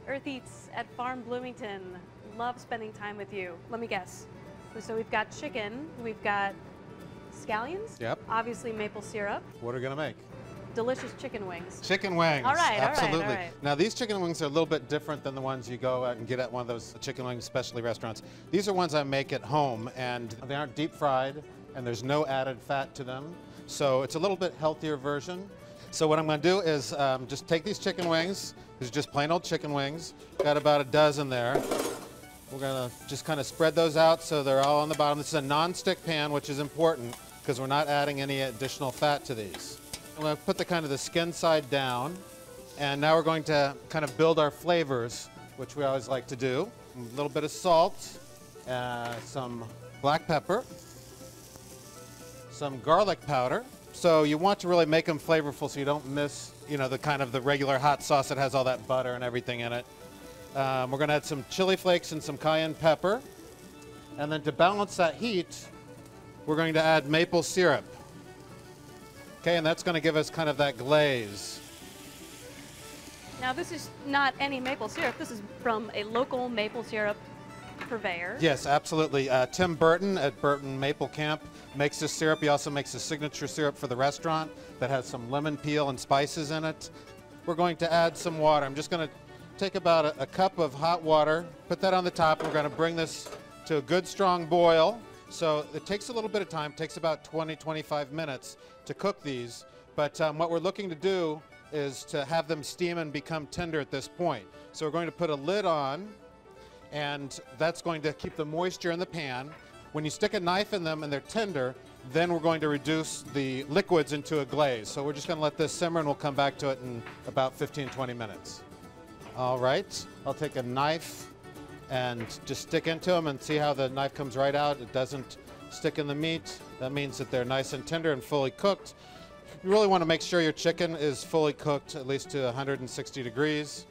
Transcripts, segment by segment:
Earth Eats at Farm Bloomington. Love spending time with you. Let me guess. So we've got chicken, we've got scallions. Yep. Obviously maple syrup. What are we gonna make? Delicious chicken wings. Chicken wings. All right, absolutely. all right. Now these chicken wings are a little bit different than the ones you go out and get at one of those chicken wing specialty restaurants. These are ones I make at home, and they aren't deep fried, and there's no added fat to them. So it's a little bit healthier version. So what I'm gonna do is just take these chicken wings. These are just plain old chicken wings. Got about a dozen there. We're gonna just kind of spread those out so they're all on the bottom. This is a non-stick pan, which is important because we're not adding any additional fat to these. I'm going to put the skin side down, and now we're going to kind of build our flavors, which we always like to do. A little bit of salt, some black pepper, some garlic powder. So you want to really make them flavorful so you don't miss, the regular hot sauce that has all that butter and everything in it. We're going to add some chili flakes and some cayenne pepper. And then to balance that heat, we're going to add maple syrup. Okay, and that's going to give us kind of that glaze. Now this is not any maple syrup. This is from a local maple syrup purveyor. Yes, absolutely. Tim Burton at Burton Maple Camp makes this syrup. He also makes a signature syrup for the restaurant that has some lemon peel and spices in it. We're going to add some water. I'm just going to take about a cup of hot water, put that on the top. We're going to bring this to a good strong boil. So it takes a little bit of time, it takes about 20-25 minutes to cook these, but what we're looking to do is to have them steam and become tender at this point. So we're going to put a lid on, and that's going to keep the moisture in the pan. When you stick a knife in them and they're tender, then we're going to reduce the liquids into a glaze. So we're just going to let this simmer, and we'll come back to it in about 15-20 minutes. All right, I'll take a knife and just stick into them and see how the knife comes right out. It doesn't stick in the meat. That means that they're nice and tender and fully cooked. You really want to make sure your chicken is fully cooked, at least to 160 degrees.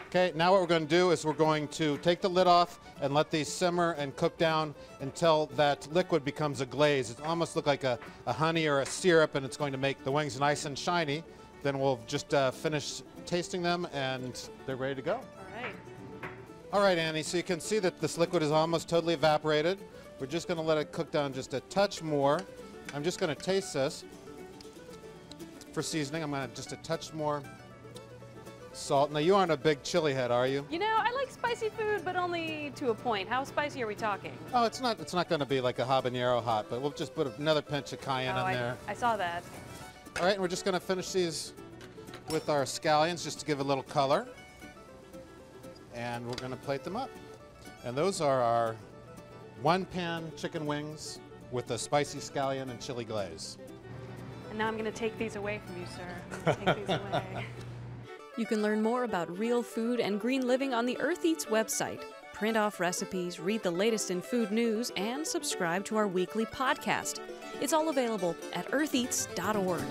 Okay, now what we're going to do is we're going to take the lid off and let these simmer and cook down until that liquid becomes a glaze. It almost looks like a honey or a syrup, and it's going to make the wings nice and shiny. Then we'll just finish tasting them, and they're ready to go. All right. All right, Annie, so you can see that this liquid is almost totally evaporated. We're just going to let it cook down just a touch more. I'm just going to taste this for seasoning. I'm going to just a touch more salt. Now, you aren't a big chili head, are you? You know, I like spicy food, but only to a point. How spicy are we talking? Oh, it's not going to be like a habanero hot, but we'll just put another pinch of cayenne in there. I saw that. All right, and we're just going to finish these with our scallions just to give a little color. And we're going to plate them up. And those are our one-pan chicken wings with a spicy scallion and chili glaze. And now I'm going to take these away from you, sir. Take these away. You can learn more about real food and green living on the Earth Eats website. Print off recipes, read the latest in food news, and subscribe to our weekly podcast. It's all available at eartheats.org.